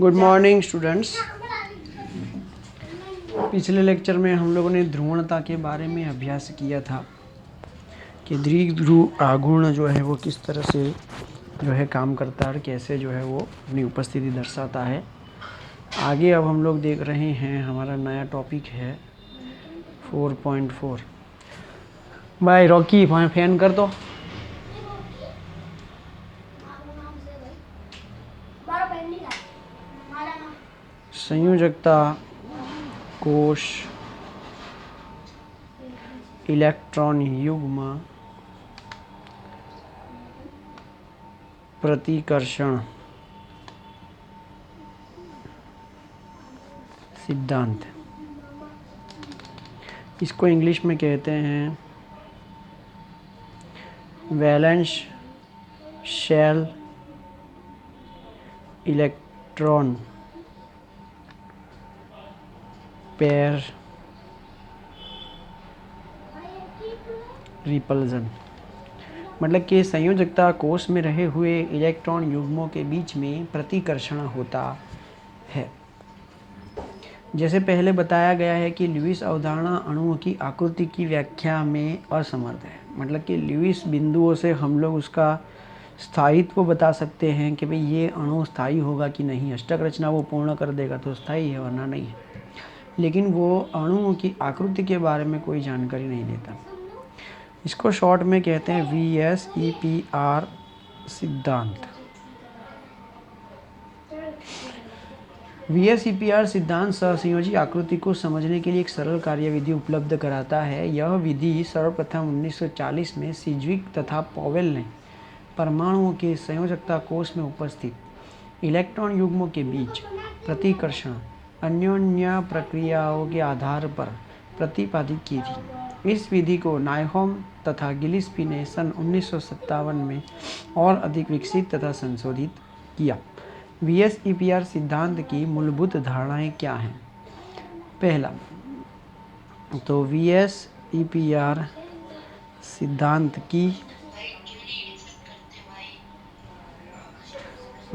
Good morning students. पिछले lecture में हम लोगों ने ध्रुवणता के बारे में अभ्यास किया था कि द्विध्रुव आघूर्ण जो है वो किस तरह से जो है काम करता है और कैसे जो है वो अपनी उपस्थिति दर्शाता है। आगे अब हम लोग देख रहे हैं, हमारा नया टॉपिक है 4.4। भाई रॉकी फैन कर दो। संयोजकता कोश इलेक्ट्रॉन युग्म प्रतिकर्षण सिद्धांत, इसको इंग्लिश में कहते हैं valence shell electron pair repulsion. मतलब कि संयोजकता कोश में रहे हुए इलेक्ट्रॉन युग्मों के बीच में प्रतिकर्षण होता है। जैसे पहले बताया गया है कि ल्यूइस अवधारणा अणुओं की आकृति की व्याख्या में असमर्थ है। मतलब कि ल्यूइस बिंदुओं से हम लोग उसका स्थायित्व बता सकते हैं कि भाई ये अणु स्थायी होगा कि नहीं, अष्टक रचना वो पूर्ण कर देगा तो स्थायी है वरना नहीं है, लेकिन वो अणुओं की आकृति के बारे में कोई जानकारी नहीं देता। इसको शॉर्ट में कहते हैं VSEPR सिद्धांत। VSEPR सिद्धांत सहसंयोजी आकृति को समझने के लिए एक सरल कार्यविधि उपलब्ध कराता है। यह विधि सर्वप्रथम 1940 में सिज्विक तथा पॉवेल ने परमाणुओं के संयोजकता कोश में उपस्थित इलेक्ट्रॉन युग्मों के बीच प्रतिकर्षण अन्योन्य प्रक्रियाओं के आधार पर प्रतिपादित की थी। इस विधि को नायहोम तथा गिलिस्पी ने सन 1957 में और अधिक विकसित तथा संशोधित किया। VSEPR सिद्धांत की मूलभूत धारणाएं क्या हैं? पहला तो VSEPR सिद्धांत की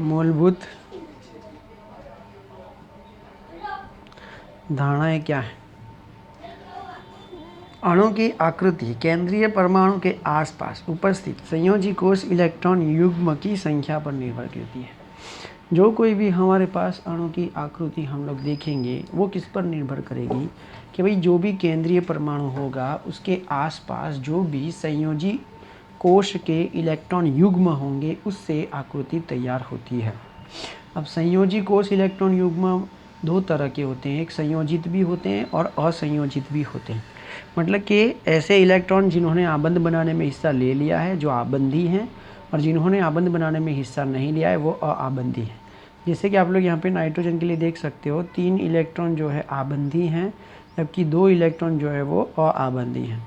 मूलभूत धारणाएं क्या है? अणु की आकृति केंद्रीय परमाणु के आसपास उपस्थित संयोजी कोश इलेक्ट्रॉन युग्म की संख्या पर निर्भर करती है। जो कोई भी हमारे पास अणु की आकृति हम लोग देखेंगे वो किस पर निर्भर करेगी कि भाई जो भी केंद्रीय परमाणु होगा उसके आसपास जो भी संयोजी कोश के इलेक्ट्रॉन युग्म होंगे उससे आकृति तैयार होती है। अब संयोजी कोश इलेक्ट्रॉन युग्म दो तरह के होते हैं, एक संयोजित भी होते हैं और असंयोजित भी होते हैं। मतलब कि ऐसे इलेक्ट्रॉन जिन्होंने आबंध बनाने में हिस्सा ले लिया है जो आबंधी हैं, और जिन्होंने आबंध बनाने में हिस्सा नहीं लिया है वो अआबंधी हैं। जैसे कि आप लोग यहाँ पे नाइट्रोजन के लिए देख सकते हो 3 इलेक्ट्रॉन जो है आबंधी हैं, जबकि 2 इलेक्ट्रॉन जो है वो अआबंधी हैं।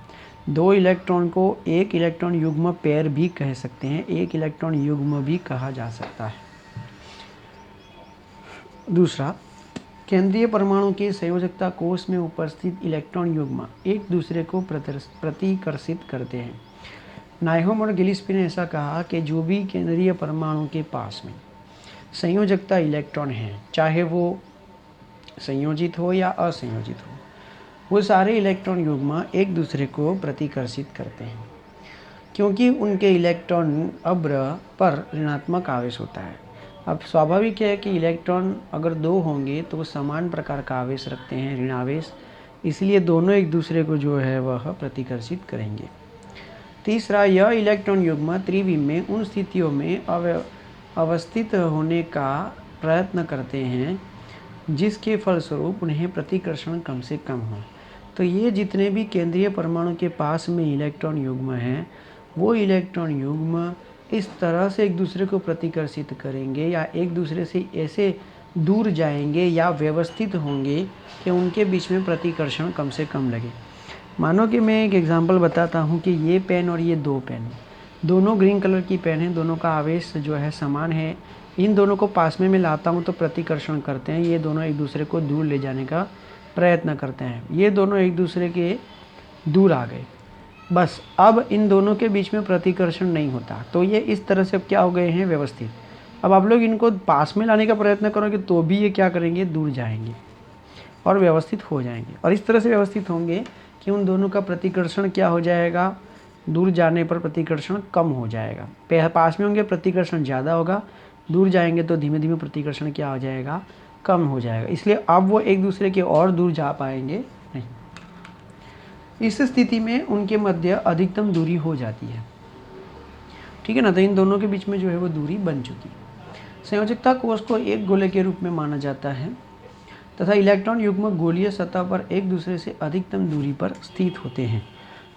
2 इलेक्ट्रॉन को एक इलेक्ट्रॉन युग्म पेयर भी कह सकते हैं, एक इलेक्ट्रॉन युग्म भी कहा जा सकता है। दूसरा, केंद्रीय परमाणु के संयोजकता कोश में उपस्थित इलेक्ट्रॉन युग्म एक दूसरे को प्रतिकर्षित करते हैं। नायहोम और गिलिस्पी ने ऐसा कहा कि जो भी केंद्रीय परमाणु के पास में संयोजकता इलेक्ट्रॉन हैं, चाहे वो संयोजित हो या असंयोजित हो, वो सारे इलेक्ट्रॉन युग्म एक दूसरे को प्रतिकर्षित करते हैं, क्योंकि उनके इलेक्ट्रॉन अब्र पर ऋणात्मक आवेश होता है। अब स्वाभाविक है कि इलेक्ट्रॉन अगर 2 होंगे तो वो समान प्रकार का आवेश रखते हैं, ऋण आवेश, इसलिए दोनों एक दूसरे को जो है वह प्रतिकर्षित करेंगे। तीसरा, यह इलेक्ट्रॉन युग्म त्रिविम में उन स्थितियों में अवस्थित होने का प्रयत्न करते हैं जिसके फलस्वरूप उन्हें प्रतिकर्षण कम से कम हो। तो ये जितने भी केंद्रीय परमाणु के पास में इलेक्ट्रॉन युग्म हैं वो इलेक्ट्रॉन युग्म इस तरह से एक दूसरे को प्रतिकर्षित करेंगे या एक दूसरे से ऐसे दूर जाएंगे या व्यवस्थित होंगे कि उनके बीच में प्रतिकर्षण कम से कम लगे। मानो कि मैं एक एग्जांपल बताता हूँ कि ये पेन और ये 2 पेन, दोनों ग्रीन कलर की पेन है, दोनों का आवेश जो है समान है। इन दोनों को पास में मैं लाता हूँ तो प्रतिकर्षण करते हैं, ये दोनों एक दूसरे को दूर ले जाने का प्रयत्न करते हैं। ये दोनों एक दूसरे के दूर आ गए, बस अब इन दोनों के बीच में प्रतिकर्षण नहीं होता, तो ये इस तरह से अब क्या हो गए हैं, व्यवस्थित। अब आप लोग इनको पास में लाने का प्रयत्न करोगे तो भी ये क्या करेंगे, दूर जाएंगे और व्यवस्थित हो जाएंगे, और इस तरह से व्यवस्थित होंगे कि उन दोनों का प्रतिकर्षण क्या हो जाएगा, दूर जाने पर प्रतिकर्षण कम हो जाएगा। पास में होंगे प्रतिकर्षण ज़्यादा होगा, दूर जाएंगे तो धीमे धीमे प्रतिकर्षण क्या हो जाएगा, कम हो जाएगा। इसलिए अब वो एक दूसरे के और दूर जा पाएंगे नहीं। इस स्थिति में उनके मध्य अधिकतम दूरी हो जाती है, ठीक है ना। तो इन दोनों के बीच में जो है वो दूरी बन चुकी है। संयोजकता कोष को एक गोले के रूप में माना जाता है तथा इलेक्ट्रॉन युग्म गोलीय सतह पर एक दूसरे से अधिकतम दूरी पर स्थित होते हैं।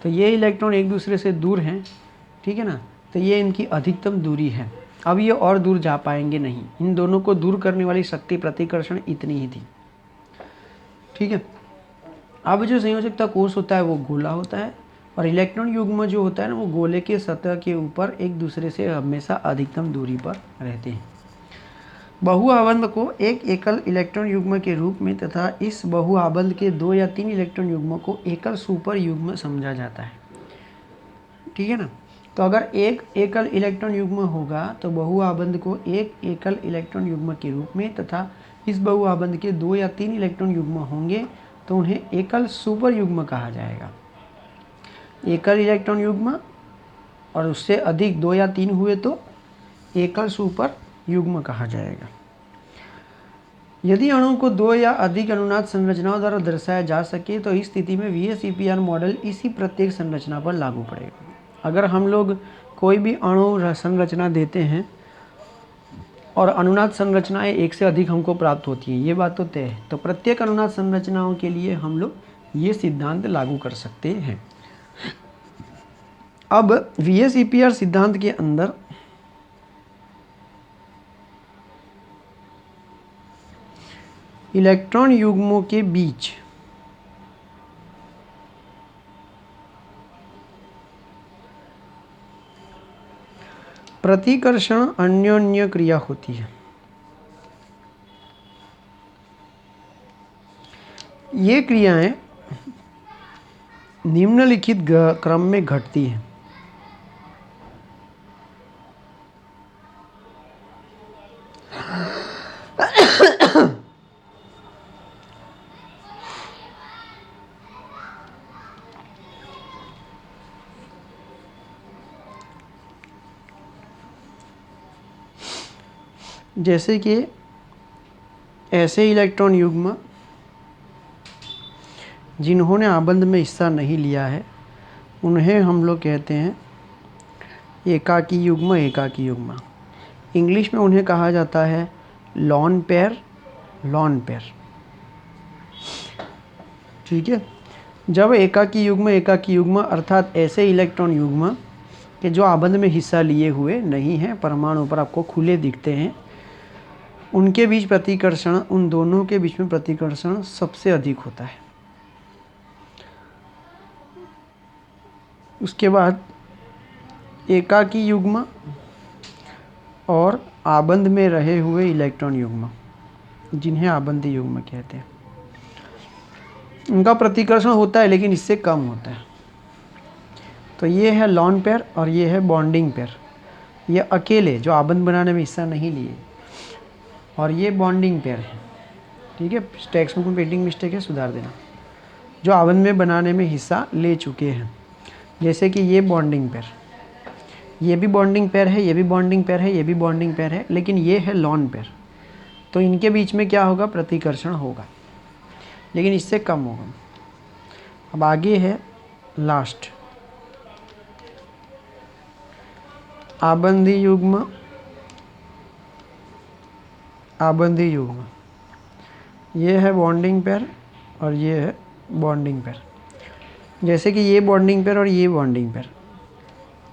तो ये इलेक्ट्रॉन एक दूसरे से दूर हैं, ठीक है ना, तो ये इनकी अधिकतम दूरी है। अब ये और दूर जा पाएंगे नहीं, इन दोनों को दूर करने वाली शक्ति प्रतिकर्षण इतनी ही थी, ठीक है। अब जो संयोजकता कोष होता है वो गोला होता है, और इलेक्ट्रॉन युग्म जो होता है ना वो गोले के सतह के ऊपर एक दूसरे से हमेशा अधिकतम दूरी पर रहते हैं। बहुआबंध को एक एकल इलेक्ट्रॉन युग्म के रूप में तथा इस बहुआबंध के 2 या 3 इलेक्ट्रॉन युग्मों को एकल सुपर युग्म समझा जाता है, ठीक है ना। तो अगर एक एकल इलेक्ट्रॉन युग्म होगा तो बहुआबंध को एक एकल इलेक्ट्रॉन युग्म के रूप में तथा इस बहुआबंध के 2 या 3 इलेक्ट्रॉन युग्म होंगे तो उन्हें एकल सुपर युग्म कहा जाएगा। एकल इलेक्ट्रॉन युग्म और उससे अधिक 2 या 3 हुए तो एकल सुपर युग्म कहा जाएगा। यदि अणु को 2 या अधिक अनुनाद संरचनाओं द्वारा दर्शाया जा सके तो इस स्थिति में VSEPR मॉडल इसी प्रत्येक संरचना पर लागू पड़ेगा। अगर हम लोग कोई भी अणु संरचना देते हैं और अनुनाद संरचनाएं एक से अधिक हमको प्राप्त होती हैं, ये बात तो तय है, तो प्रत्येक अनुनाद संरचनाओं के लिए हम लोग ये सिद्धांत लागू कर सकते हैं। अब VSEPR सिद्धांत के अंदर इलेक्ट्रॉन युग्मों के बीच प्रतिकर्षण अन्योन्य क्रिया होती है। ये क्रियाएं निम्नलिखित क्रम में घटती हैं। जैसे कि ऐसे इलेक्ट्रॉन युग्म जिन्होंने आबंध में हिस्सा नहीं लिया है उन्हें हम लोग कहते हैं एकाकी युग्म। एकाकी युग्म इंग्लिश में उन्हें कहा जाता है लॉन पेयर। लॉन पेयर, ठीक है। जब एकाकी युग्म अर्थात ऐसे इलेक्ट्रॉन युग्म कि जो आबंध में हिस्सा लिए हुए नहीं हैं, परमाणु पर आपको खुले दिखते हैं, उनके बीच प्रतिकर्षण, उन दोनों के बीच में प्रतिकर्षण सबसे अधिक होता है। उसके बाद एकाकी युग्म और आबंध में रहे हुए इलेक्ट्रॉन युग्म जिन्हें आबंधी युग्म कहते हैं, उनका प्रतिकर्षण होता है लेकिन इससे कम होता है। तो ये है लॉन पेयर और ये है बॉन्डिंग पेयर। ये अकेले जो आबंध बनाने में हिस्सा नहीं लिए, और ये बॉन्डिंग पेयर है, ठीक है। टेक्स्ट बुक में पेंटिंग मिस्टेक है, सुधार देना। जो आबंध में बनाने में हिस्सा ले चुके हैं, जैसे कि ये बॉन्डिंग पेयर, ये भी बॉन्डिंग पेयर है, ये भी बॉन्डिंग पेयर है, ये भी बॉन्डिंग पेयर है, लेकिन ये है लॉन पेयर। तो इनके बीच में क्या होगा, प्रतिकर्षण होगा, लेकिन इससे कम होगा। अब आगे है लास्ट आबंधी युग्म। आबंधी युग्म ये है बॉन्डिंग पेयर और ये है बॉन्डिंग पेयर। जैसे कि ये बॉन्डिंग पेयर और ये बॉन्डिंग पेयर,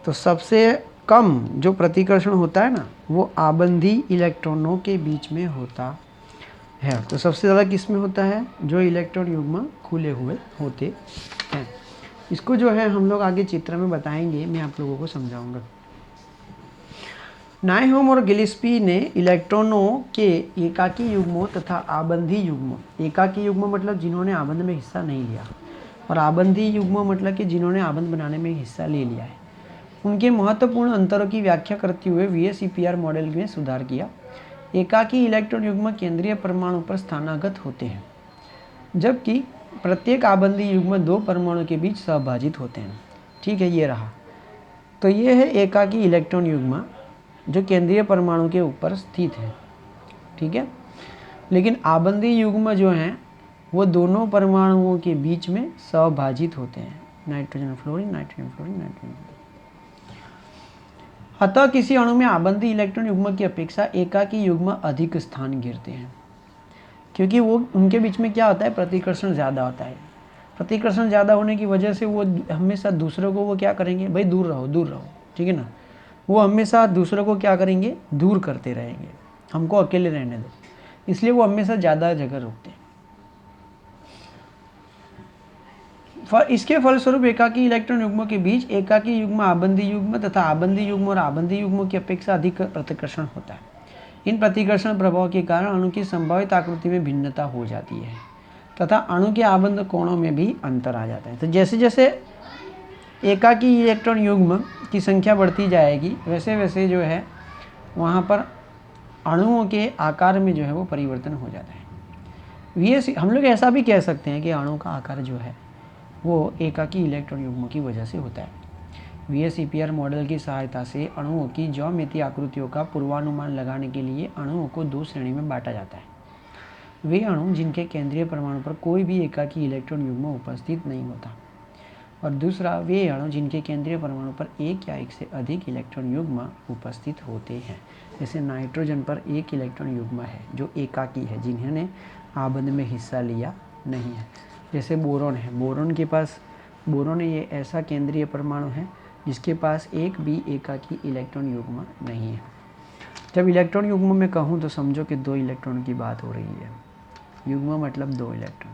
तो सबसे कम जो प्रतिकर्षण होता है ना वो आबंधी इलेक्ट्रॉनों के बीच में होता है। तो सबसे ज़्यादा किस में होता है, जो इलेक्ट्रॉन युग्म खुले हुए होते हैं। इसको जो है हम लोग आगे चित्र में बताएंगे, मैं आप लोगों को समझाऊंगा। नायहोम और गिलिस्पी ने इलेक्ट्रॉनों के एकाकी युग्मों तथा आबंधी युग्मों, एकाकी युग्म मतलब जिन्होंने आबंध में हिस्सा नहीं लिया, और आबंधी युग्म मतलब कि जिन्होंने आबंध बनाने में हिस्सा ले लिया है, उनके महत्वपूर्ण अंतरों की व्याख्या करते हुए VSEPR मॉडल में सुधार किया। एकाकी इलेक्ट्रॉन युग्म केंद्रीय परमाणु पर स्थानागत होते हैं, जबकि प्रत्येक आबंदी युग्म दो परमाणु के बीच सहभाजित होते हैं। ठीक है, ये रहा। तो ये है एकाकी इलेक्ट्रॉन युग्म जो केंद्रीय परमाणु के ऊपर स्थित है। ठीक है, लेकिन आबंदी युग्म जो हैं वो दोनों परमाणुओं के बीच में सहभाजित होते हैं, nitrogen fluorine, nitrogen fluorine, nitrogen fluorine. अतः किसी अणु में आबंदी इलेक्ट्रॉन युग्म की अपेक्षा एकाकी युग्म अधिक स्थान घेरते हैं, क्योंकि वो उनके बीच में क्या होता है, प्रतिकर्षण ज़्यादा होता है। प्रतिकर्षण ज़्यादा होने की वजह से वो हमेशा दूसरों को वो क्या करेंगे, भाई दूर रहो दूर रहो, ठीक है ना। वो हमेशा दूसरों को क्या करेंगे, दूर करते रहेंगे, हमको अकेले रहने दो, इसलिए वो हमेशा ज़्यादा जगह रुकते हैं। इसके फलस्वरूप एकाकी इलेक्ट्रॉन युग्मों के बीच एकाकी युग्म आबंदी युग्म तथा आबंदी युग्म और आबंदी युग्मों की अपेक्षा अधिक प्रतिकर्षण होता है। इन प्रतिकर्षण प्रभाव के कारण अणु की संभावित आकृति में भिन्नता हो जाती है तथा अणु के आबंध कोणों में भी अंतर आ जाता है। तो जैसे जैसे एकाकी इलेक्ट्रॉन युग्म की संख्या बढ़ती जाएगी वैसे वैसे जो है वहाँ पर अणुओं के आकार में जो है वो परिवर्तन हो जाता है। हम लोग ऐसा भी कह सकते हैं कि अणु का आकार जो है वो एकाकी इलेक्ट्रॉन युग्मों की वजह से होता है। VSEPR मॉडल की सहायता से अणुओं की ज्यामितीय आकृतियों का पूर्वानुमान लगाने के लिए अणुओं को दो श्रेणी में बांटा जाता है। वे अणु जिनके केंद्रीय परमाणु पर कोई भी एकाकी इलेक्ट्रॉन युग्म उपस्थित नहीं होता, और दूसरा वे अणु जिनके केंद्रीय परमाणु पर एक या एक से अधिक इलेक्ट्रॉन युग्म उपस्थित होते हैं। जैसे नाइट्रोजन पर एक इलेक्ट्रॉन युग्म है जो एकाकी है, जिन्होंने आबंध में हिस्सा लिया नहीं है। जैसे बोरोन है, बोरोन ये ऐसा केंद्रीय परमाणु है जिसके पास एक भी एकाकी इलेक्ट्रॉन युग्म नहीं है। जब इलेक्ट्रॉन युग्म में कहूँ तो समझो कि दो इलेक्ट्रॉन की बात हो रही है। युग्म मतलब दो इलेक्ट्रॉन।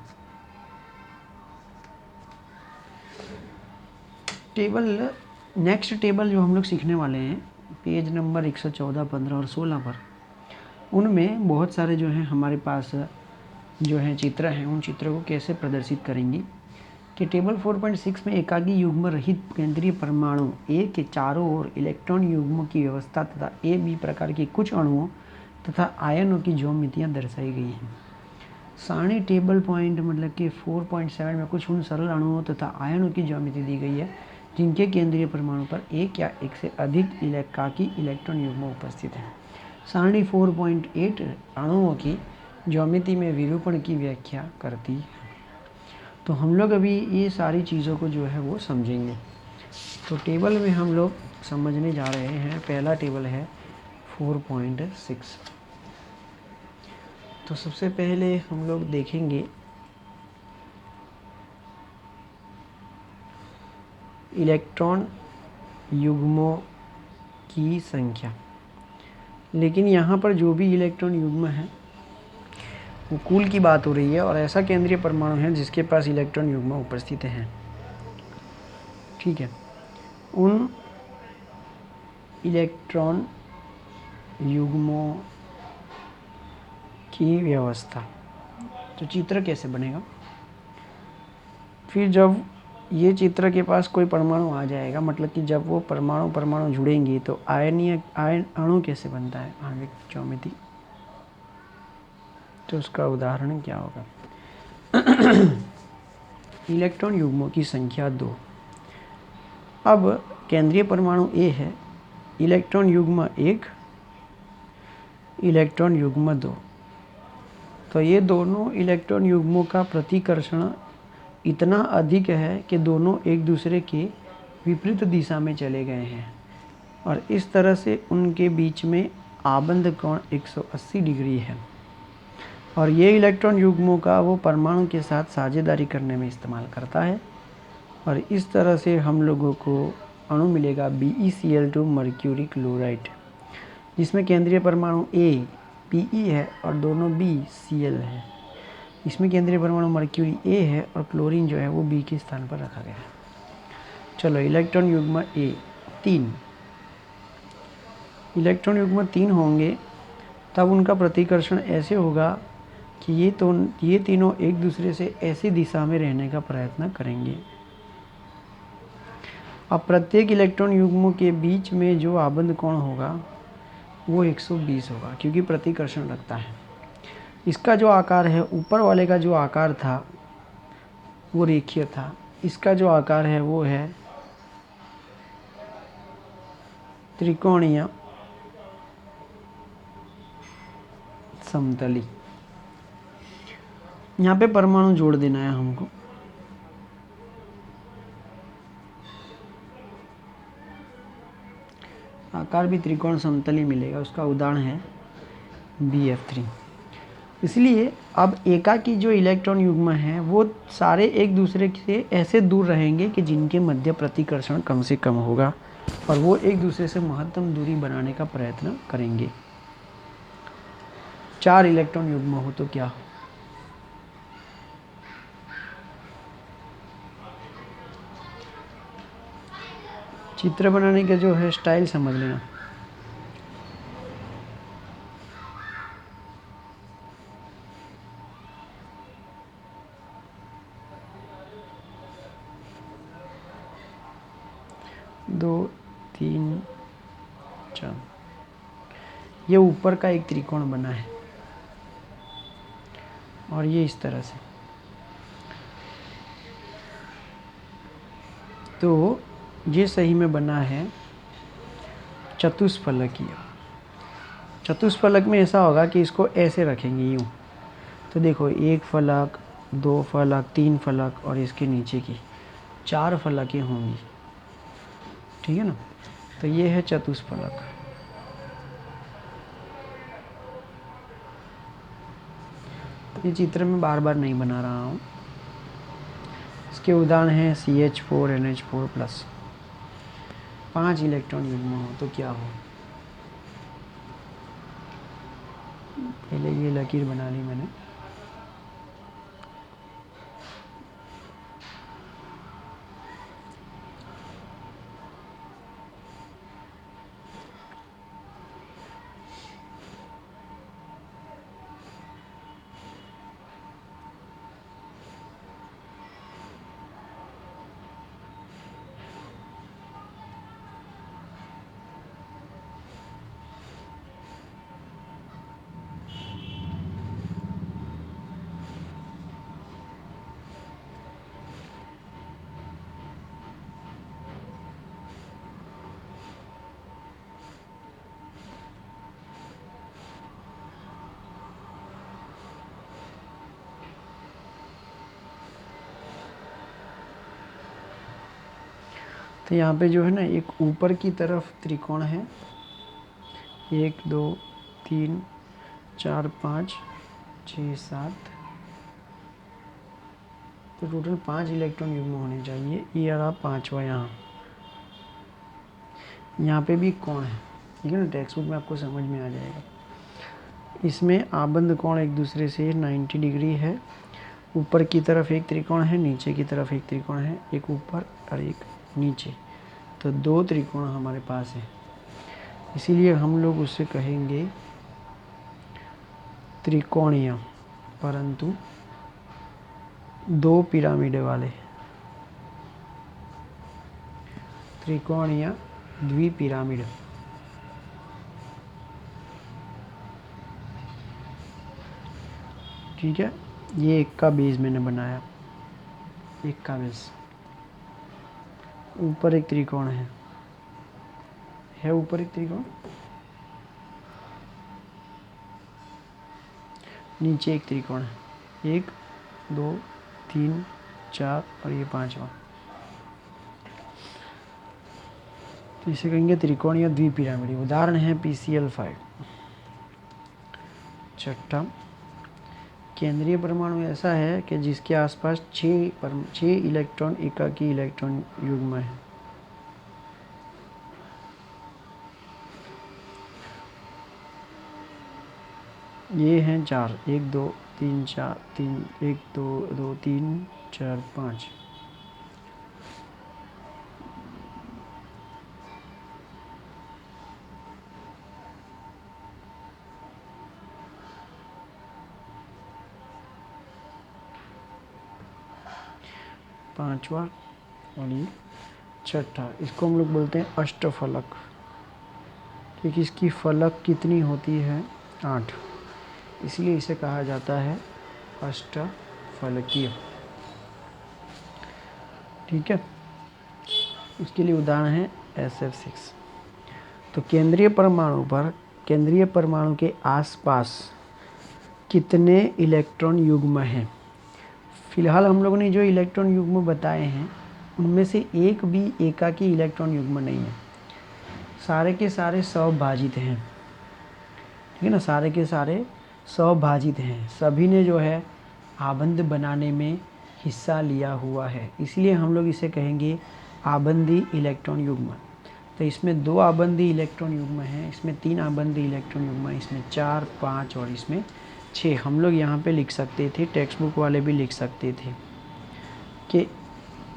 नेक्स्ट टेबल जो हम लोग सीखने वाले हैं पेज नंबर 114, 15 और 16 पर, उनमें बहुत सारे जो हैं हमारे पास जो हैं चित्र हैं, उन चित्रों को कैसे प्रदर्शित करेंगे कि टेबल 4.6 में एकाकी युग्म रहित केंद्रीय परमाणु ए के चारों ओर इलेक्ट्रॉन युग्मों की व्यवस्था तथा ए बी प्रकार के कुछ अणुओं तथा आयनों की ज्योमितियाँ दर्शाई गई हैं। सारणी टेबल पॉइंट मतलब कि 4.7 में कुछ उन सरल अणुओं तथा आयनों की ज्योमिति दी गई है जिनके केंद्रीय परमाणु पर एक या एक से अधिक एकाकी इलेक्ट्रॉन युग्म उपस्थित हैं। सारणी 4.8 अणुओं की ज्योमिति में विरूपण की व्याख्या करती है। तो हम लोग अभी ये सारी चीज़ों को जो है वो समझेंगे। तो टेबल में हम लोग समझने जा रहे हैं। पहला टेबल है 4.6। तो सबसे पहले हम लोग देखेंगे इलेक्ट्रॉन युग्मों की संख्या। लेकिन यहाँ पर जो भी इलेक्ट्रॉन युग्म है वो कुल की बात हो रही है, और ऐसा केंद्रीय परमाणु है जिसके पास इलेक्ट्रॉन युग्म उपस्थित हैं। ठीक है, उन इलेक्ट्रॉन युग्मों की व्यवस्था। तो चित्र कैसे बनेगा, फिर जब ये चित्र के पास कोई परमाणु आ जाएगा, मतलब कि जब वो परमाणु जुड़ेंगे तो आयन अणु कैसे बनता है, आणविक ज्योमिति। तो उसका उदाहरण क्या होगा इलेक्ट्रॉन युग्मों की संख्या 2। अब केंद्रीय परमाणु ए है, इलेक्ट्रॉन युग्म 1, इलेक्ट्रॉन युग्म 2। तो ये दोनों इलेक्ट्रॉन युग्मों का प्रतिकर्षण इतना अधिक है कि दोनों एक दूसरे के विपरीत दिशा में चले गए हैं, और इस तरह से उनके बीच में आबंध कोण 180 डिग्री है। और ये इलेक्ट्रॉन युग्मों का वो परमाणु के साथ साझेदारी करने में इस्तेमाल करता है, और इस तरह से हम लोगों को अणु मिलेगा BeCl2 मर्क्यूरी क्लोराइड, जिसमें केंद्रीय परमाणु A Pe है और दोनों B Cl है। इसमें केंद्रीय परमाणु मर्क्यूरी A है और क्लोरीन जो है वो B के स्थान पर रखा गया है। चलो इलेक्ट्रॉन युग्म A 3, इलेक्ट्रॉन युग्म 3 होंगे तब उनका प्रतिकर्षण ऐसे होगा कि ये तीनों एक दूसरे से ऐसी दिशा में रहने का प्रयत्न करेंगे। अब प्रत्येक इलेक्ट्रॉन युग्मों के बीच में जो आबंध कोण होगा वो 120 होगा, क्योंकि प्रतिकर्षण रखता है। इसका जो आकार है, ऊपर वाले का जो आकार था वो रेखीय था, इसका जो आकार है वो है त्रिकोणीय समतली। यहाँ पे परमाणु जोड़ देना है हमको। आकार भी त्रिकोण समतली मिलेगा, उसका उदाहरण है BF3। इसलिए अब एकाकी जो इलेक्ट्रॉन युग्म हैं वो सारे एक दूसरे से ऐसे दूर रहेंगे कि जिनके मध्य प्रतिकर्षण कम से कम होगा, और वो एक दूसरे से महत्तम दूरी बनाने का प्रयत्न करेंगे। 4 इलेक्ट्रॉन युग्म हो तो क्या हो? चित्र बनाने का जो है स्टाइल समझ लेना। दो, तीन, चार, ये ऊपर का एक त्रिकोण बना है और ये इस तरह से। तो ये सही में बना है चतुष्फलकीय। चतुष्फलक में ऐसा होगा कि इसको ऐसे रखेंगे यूँ। तो देखो, एक फलक, दो फलक, तीन फलक और इसके नीचे की 4 फलकें होंगी, ठीक है ना। तो ये है चतुष्फलक। ये चित्र में बार बार नहीं बना रहा हूँ। इसके उदाहरण हैं CH4 NH4+। 5 इलेक्ट्रॉन युग्म हो तो क्या हो? पहले ये लकीर बना ली मैंने। तो यहाँ पे जो है ना, एक ऊपर की तरफ त्रिकोण है, 1 2 3 4 5 6 7। तो टोटल 5 इलेक्ट्रॉन युग्म होने चाहिए। ये रहा 5वां। यहाँ पे भी कोण है, ठीक है ना। टेक्स्ट बुक में आपको समझ में आ जाएगा। इसमें आबंध कोण एक दूसरे से 90 डिग्री है। ऊपर की तरफ एक त्रिकोण है, नीचे की तरफ एक त्रिकोण है, एक ऊपर और एक नीचे। तो 2 त्रिकोण हमारे पास है, इसीलिए हम लोग उससे कहेंगे त्रिकोणीय, परंतु 2 पिरामिड वाले। त्रिकोणीय द्विपिरामिड। ठीक है। ये एक का बेस मैंने बनाया, एक का बेस। ऊपर एक त्रिकोण है ऊपर एक त्रिकोण, नीचे एक त्रिकोण है। 1 2 3 4 और ये 5वां। तो इसे कहेंगे त्रिकोणीय द्विपिरामिड। उदाहरण है PCl5। छठा, केंद्रीय परमाणु ऐसा है कि जिसके आसपास 6 इलेक्ट्रॉन एकाकी इलेक्ट्रॉन युग्म है। ये हैं 4, 1 2 3 4 3 1 2 2 3 4 5। पांचवा और ये छठा, इसको हम लोग बोलते हैं अष्टफलक, क्योंकि इसकी फलक कितनी होती है 8, इसलिए इसे कहा जाता है अष्टफलकीय। ठीक है, इसके लिए उदाहरण है SF6। तो केंद्रीय परमाणु के आसपास कितने इलेक्ट्रॉन युग्म हैं? फिलहाल हम लोगों ने जो इलेक्ट्रॉन युग्म बताए हैं उनमें से एक भी एकाकी इलेक्ट्रॉन युग्म नहीं है, सारे के सारे स्वभाजित हैं। ठीक है ना, सारे के सारे स्वभाजित हैं, सभी ने जो है आबंध बनाने में हिस्सा लिया हुआ है, इसलिए हम लोग इसे कहेंगे आबंधी इलेक्ट्रॉन युग्म। तो इसमें 2 आबंधी इलेक्ट्रॉन युग्म हैं, इसमें 3 आबंधी इलेक्ट्रॉन युग्म हैं, इसमें 4, 5 और इसमें 6। हम लोग यहाँ पे लिख सकते थे, टेक्स्ट बुक वाले भी लिख सकते थे कि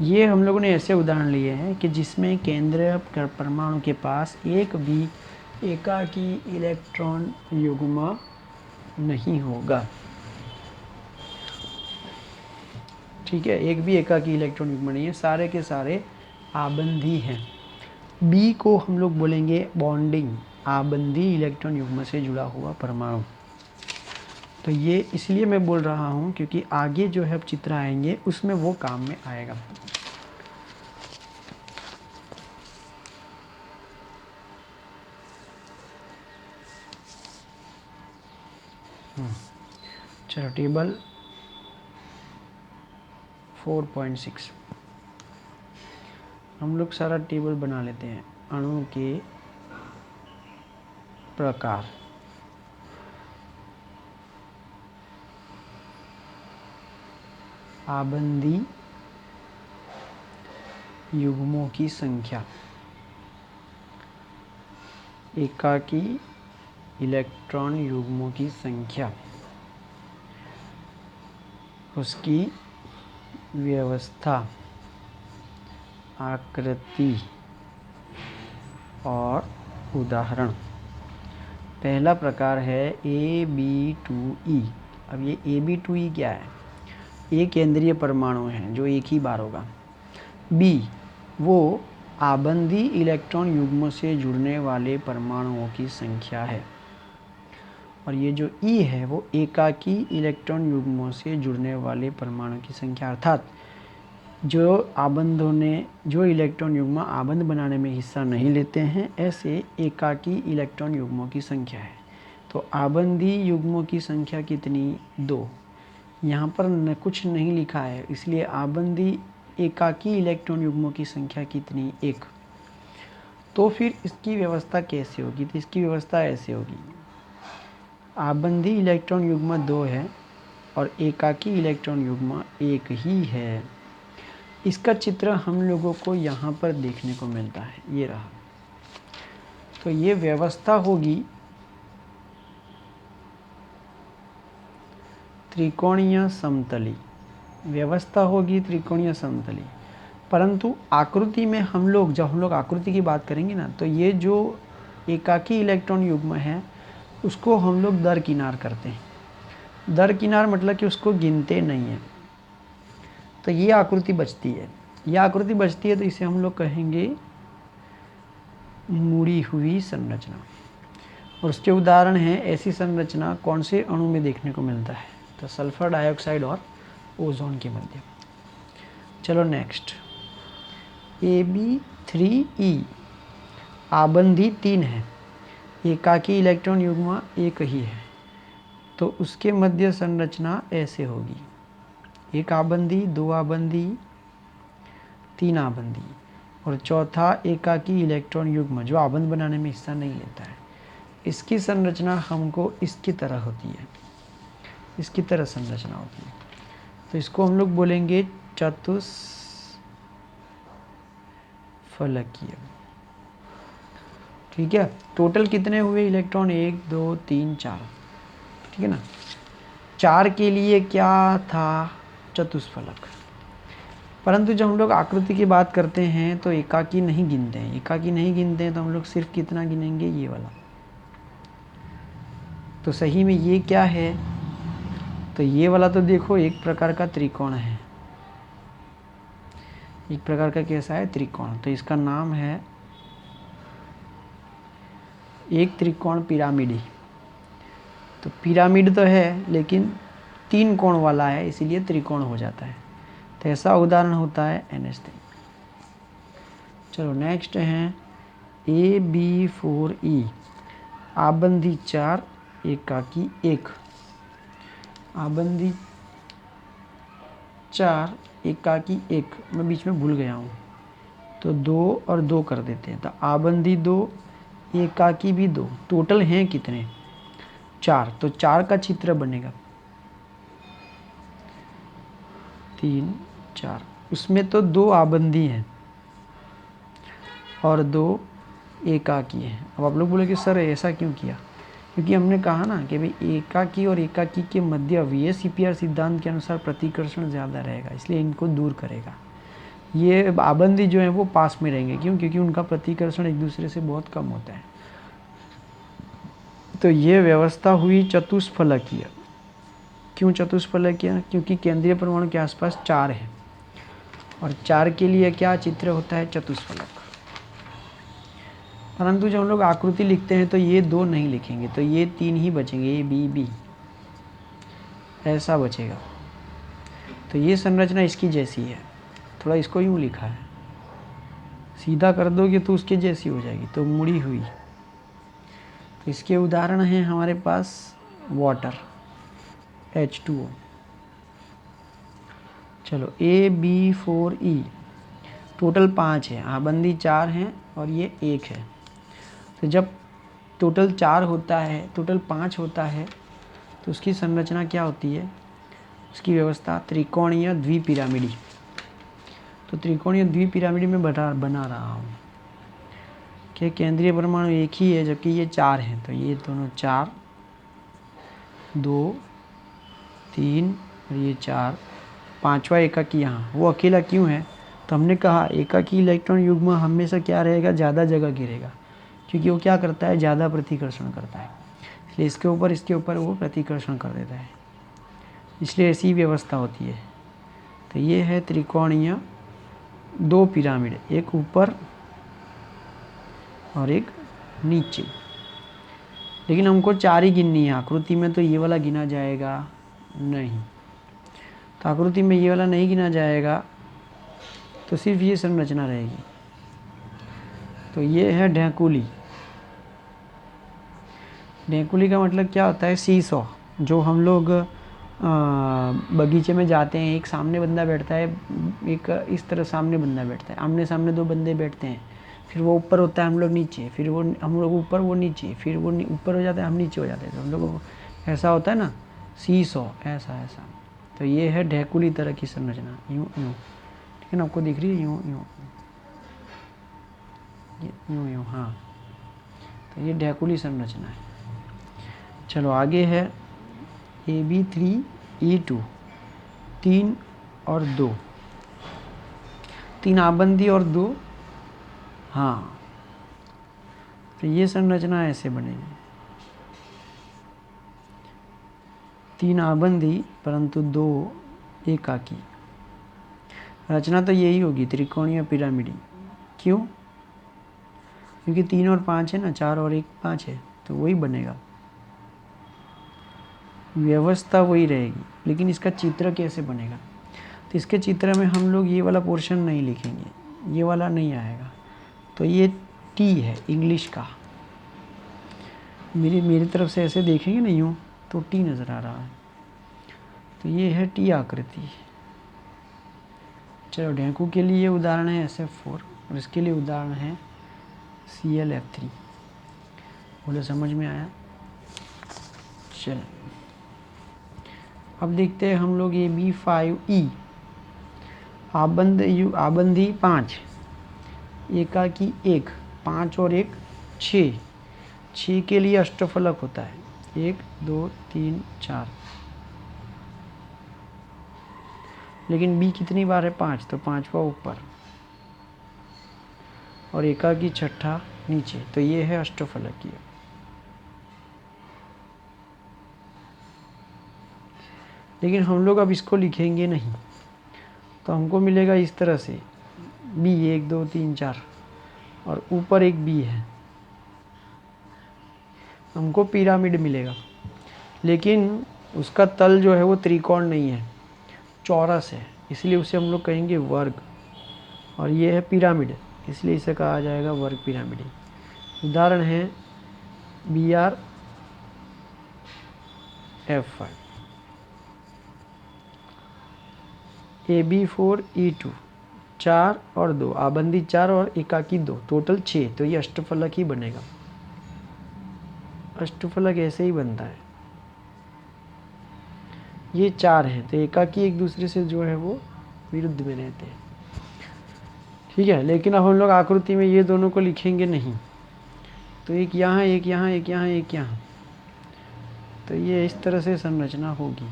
ये हम लोगों ने ऐसे उदाहरण लिए हैं कि जिसमें केंद्रीय परमाणु के पास एक भी एकाकी इलेक्ट्रॉन युग्म नहीं होगा। ठीक है, एक भी एकाकी इलेक्ट्रॉन युग्म नहीं है, सारे के सारे आबंधी हैं। बी को हम लोग बोलेंगे बॉन्डिंग, आबंधी इलेक्ट्रॉन युग्म से जुड़ा हुआ परमाणु। तो ये इसलिए मैं बोल रहा हूँ क्योंकि आगे जो है चित्र आएंगे उसमें वो काम में आएगा। चलो टेबल 4.6 हम लोग सारा टेबल बना लेते हैं। अणु के प्रकार, आबंधी युग्मों की संख्या, एकाकी इलेक्ट्रॉन युग्मों की संख्या, उसकी व्यवस्था, आकृति और उदाहरण। पहला प्रकार है AB2E। अब ये AB2E क्या है? ए केंद्रीय परमाणु है जो एक ही बार होगा। बी वो आबंधी इलेक्ट्रॉन युग्म से जुड़ने वाले परमाणुओं की संख्या है, और ये जो ई है वो एकाकी इलेक्ट्रॉन युग्मों से जुड़ने वाले परमाणु की संख्या, अर्थात जो इलेक्ट्रॉन युग्म आबंध बनाने में हिस्सा नहीं लेते हैं, ऐसे एकाकी इलेक्ट्रॉन युग्मों की संख्या है। तो आबंधी युग्मों की संख्या कितनी? 2। यहाँ पर कुछ नहीं लिखा है, इसलिए आबंधी एकाकी इलेक्ट्रॉन युग्मों की संख्या कितनी? 1। तो फिर इसकी व्यवस्था कैसे होगी? तो इसकी व्यवस्था ऐसे होगी, आबंधी इलेक्ट्रॉन युग्म 2 है और एकाकी इलेक्ट्रॉन युग्म 1 ही है। इसका चित्र हम लोगों को यहाँ पर देखने को मिलता है, ये रहा। तो ये व्यवस्था होगी त्रिकोणीय समतली, व्यवस्था होगी त्रिकोणीय समतली। परंतु आकृति में जब हम लोग आकृति की बात करेंगे ना, तो ये जो एकाकी इलेक्ट्रॉन युग्म है उसको हम लोग दरकिनार करते हैं। दरकिनार मतलब कि उसको गिनते नहीं हैं। तो ये आकृति बचती है, तो इसे हम लोग कहेंगे मुड़ी हुई संरचना। और उसके उदाहरण हैं, ऐसी संरचना कौन से अणु में देखने को मिलता है? तो सल्फर डाइऑक्साइड और ओजोन के मध्य। चलो नेक्स्ट, AB3E आबंधी 3 है, एकाकी इलेक्ट्रॉन युग्म 1 ही है। तो उसके मध्य संरचना ऐसे होगी, 1 आबंधी, 2 आबंधी, 3 आबंधी और चौथा एकाकी इलेक्ट्रॉन युग्म जो आबंध बनाने में हिस्सा नहीं लेता है। इसकी संरचना हमको इसकी तरह होती है, इसकी तरह संरचना होती है। तो इसको हम लोग बोलेंगे चतुष्फलकीय। ठीक है, टोटल कितने हुए इलेक्ट्रॉन? 1 2 3 4। ठीक है ना, 4 के लिए क्या था? चतुष्फलक। परंतु जब हम लोग आकृति की बात करते हैं तो एकाकी नहीं गिनते हैं, तो हम लोग सिर्फ कितना गिनेंगे? ये वाला। तो सही में ये क्या है? तो ये वाला तो देखो एक प्रकार का त्रिकोण है, एक प्रकार का कैसा है, त्रिकोण। तो इसका नाम है एक त्रिकोण पिरामिड। तो पिरामिड तो है लेकिन 3 कोण वाला है, इसीलिए त्रिकोण हो जाता है। तो ऐसा उदाहरण होता है NH3। चलो नेक्स्ट है AB4E, आबंदी 4 एकाकी 1। आबंदी 4 एकाकी 1, मैं बीच में भूल गया हूँ, तो 2 और 2 कर देते हैं। तो आबंदी 2 एकाकी भी 2, टोटल हैं कितने, 4। तो 4 का चित्र बनेगा 3 4, उसमें तो 2 आबंदी हैं और 2 एकाकी हैं। अब आप लोग बोले सर ऐसा क्यों किया, क्योंकि हमने कहा ना कि भाई एकाकी और एकाकी के मध्य VSEPR सिद्धांत के अनुसार प्रतिकर्षण ज़्यादा रहेगा, इसलिए इनको दूर करेगा। ये आबंदी जो है वो पास में रहेंगे, क्यों, क्योंकि उनका प्रतिकर्षण एक दूसरे से बहुत कम होता है। तो ये व्यवस्था हुई चतुष्फलकीय। क्यों चतुष्फलकीय, क्योंकि केंद्रीय परमाणु के आसपास 4 है और 4 के लिए क्या चित्र होता है, चतुष्फलक। परंतु जब हम लोग आकृति लिखते हैं तो ये 2 नहीं लिखेंगे, तो ये 3 ही बचेंगे, ABB ऐसा बचेगा। तो ये संरचना इसकी जैसी है, थोड़ा इसको यूँ लिखा है, सीधा कर दोगे तो उसके जैसी हो जाएगी, तो मुड़ी हुई। तो इसके उदाहरण हैं हमारे पास वाटर H2O। चलो AB4E, टोटल 5 है, आबंदी 4 हैं और ये 1 है। तो जब टोटल 4 होता है, टोटल 5 होता है, तो उसकी संरचना क्या होती है, उसकी व्यवस्था त्रिकोणीय द्विपिरामिडी। तो त्रिकोणीय द्विपिरामिडी में बना रहा हूँ कि केंद्रीय परमाणु एक ही है जबकि ये 4 हैं। तो ये दोनों 4 2 3 और ये 4, 5वां एकाकी यहाँ, वो अकेला क्यों है, तो हमने कहा एकाकी इलेक्ट्रॉन युग्म हमेशा क्या रहेगा, ज़्यादा जगह घेरेगा, क्योंकि वो क्या करता है, ज़्यादा प्रतिकर्षण करता है, इसलिए इसके ऊपर वो प्रतिकर्षण कर देता है, इसलिए ऐसी व्यवस्था होती है। तो ये है त्रिकोणीय 2 पिरामिड, एक ऊपर और एक नीचे। लेकिन हमको 4 ही गिननी है, आकृति में तो ये वाला गिना जाएगा नहीं, तो आकृति में ये वाला नहीं गिना जाएगा, तो सिर्फ ये संरचना रहेगी। तो ये है ढेकुली। ढेकुली का मतलब क्या होता है, सीसॉ। जो हम लोग बगीचे में जाते हैं, एक सामने बंदा बैठता है, एक इस तरह सामने बंदा बैठता है, आमने सामने 2 बंदे बैठते हैं, फिर वो ऊपर होता है, हम लोग नीचे, फिर वो हम लोग ऊपर, वो नीचे, फिर वो ऊपर हो जाता है, हम नीचे हो जाते हैं, तो हम लोग ऐसा होता है ना, सीसॉ, ऐसा। तो ये है ढेकुली तरह की संरचना, यूँ यूँ, ठीक है ना, आपको दिख रही है, यूँ यूँ यूँ, हाँ। तो ये ढेकुली संरचना है। चलो आगे है AB3E2, 3 और 2, 3 आबंदी और 2, हाँ। तो ये संरचना ऐसे बनेगी, 3 आबंदी परंतु 2 एकाकी। रचना तो यही होगी, त्रिकोणीय पिरामिडी। क्यों, क्योंकि 3 और 5 है ना, 4 और 1 5 है, तो वही बनेगा, व्यवस्था वही रहेगी। लेकिन इसका चित्र कैसे बनेगा, तो इसके चित्र में हम लोग ये वाला पोर्शन नहीं लिखेंगे, ये वाला नहीं आएगा। तो ये T है इंग्लिश का, मेरी तरफ से ऐसे देखेंगे ना यूँ, तो T नज़र आ रहा है, तो ये है T आकृति। चलो ढेकू के लिए उदाहरण है SF4 और इसके लिए उदाहरण है ClF3। बोले समझ में आया। चलो अब देखते हैं हम लोग AB5E, आबंदी 5 एकाकी 1, 5 और 1 6, 6 के लिए अष्टफलक होता है, 1 2 3 4, लेकिन B कितनी बार है, 5, तो 5वां ऊपर और एकाकी 6ठा नीचे, तो ये है अष्टफलकीय। लेकिन हम लोग अब इसको लिखेंगे नहीं, तो हमको मिलेगा इस तरह से, बी 1 2 3 4 और ऊपर एक बी है, हमको पिरामिड मिलेगा। लेकिन उसका तल जो है वो त्रिकोण नहीं है, चौरस है, इसलिए उसे हम लोग कहेंगे वर्ग। और ये है पिरामिड, इसलिए इसे कहा जाएगा वर्ग पिरामिड। उदाहरण है BR F5, AB4 E2, 4 और 2, आबंदी 4 और एकाकी 2, टोटल 6। तो ये अष्टफलक ही बनेगा। अष्टफलक ऐसे ही बनता है। ये 4 हैं तो एकाकी एक दूसरे से जो है वो विरुद्ध में रहते हैं, ठीक है। लेकिन अब हम लोग आकृति में ये दोनों को लिखेंगे नहीं, तो एक यहाँ एक यहाँ एक यहाँ एक यहाँ, तो ये इस तरह से संरचना होगी।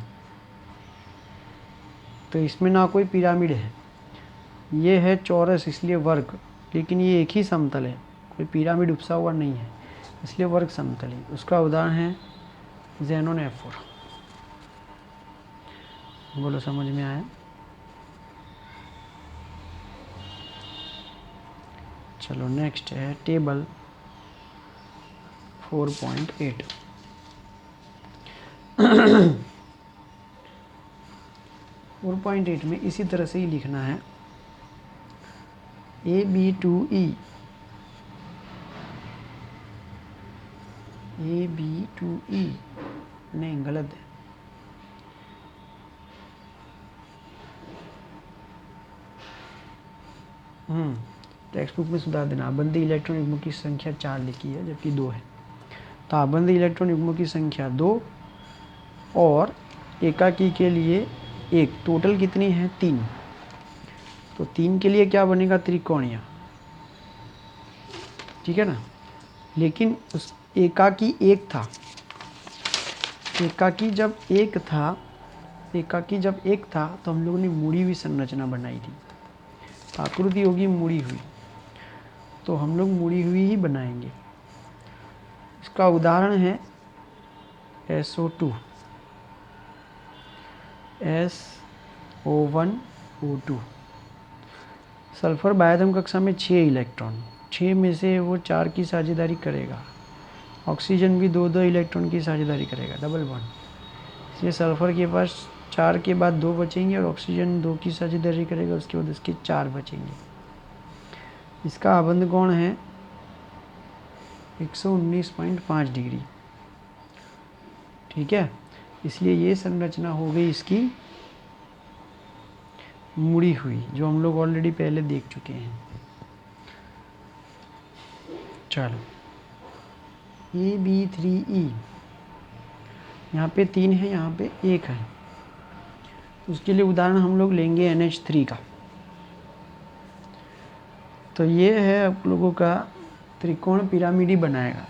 तो इसमें ना कोई पिरामिड है, ये है चौरस इसलिए वर्ग, लेकिन ये एक ही समतल है, कोई पिरामिड उपसा हुआ नहीं है, इसलिए वर्ग समतल है। उसका उदाहरण है ज़ेनोन F4। बोलो समझ में आया? चलो नेक्स्ट है टेबल 4.8। 4.8 में इसी तरह से ही लिखना है AB2E, AB2E नहीं, गलत है। टेक्स्ट बुक में सुधार देना। आबंदी इलेक्ट्रॉन युग्मों की संख्या 4 लिखी है जबकि 2 है। तो आबंदी इलेक्ट्रॉन युग्मों की संख्या 2 और एकाकी के लिए 1, टोटल कितनी है 3। तो 3 के लिए क्या बनेगा त्रिकोणीय, ठीक है ना। लेकिन उस एकाकी 1 था, एकाकी जब एक था तो हम लोगों ने मुड़ी हुई संरचना बनाई थी। आकृति होगी मुड़ी हुई, तो हम लोग मुड़ी हुई ही बनाएंगे। इसका उदाहरण है SO2, SO1O2। सल्फर बायदम कक्षा में 6 इलेक्ट्रॉन, 6 में से वो 4 की साझेदारी करेगा। ऑक्सीजन भी 2-2 इलेक्ट्रॉन की साझेदारी करेगा, डबल बॉन्ड। इसलिए सल्फर के पास 4 के बाद 2 बचेंगे और ऑक्सीजन 2 की साझेदारी करेगा, उसके बाद उसके 4 बचेंगे। इसका आबंध कोण है 119.5 डिग्री, ठीक है। इसलिए ये संरचना हो गई इसकी मुड़ी हुई, जो हम लोग ऑलरेडी पहले देख चुके हैं। चलो AB3E, यहाँ पे 3 है, यहाँ पे 1 है। उसके लिए उदाहरण हम लोग लेंगे NH3 का। तो ये है आप लोगों का त्रिकोण पिरामिड ही बनाएगा।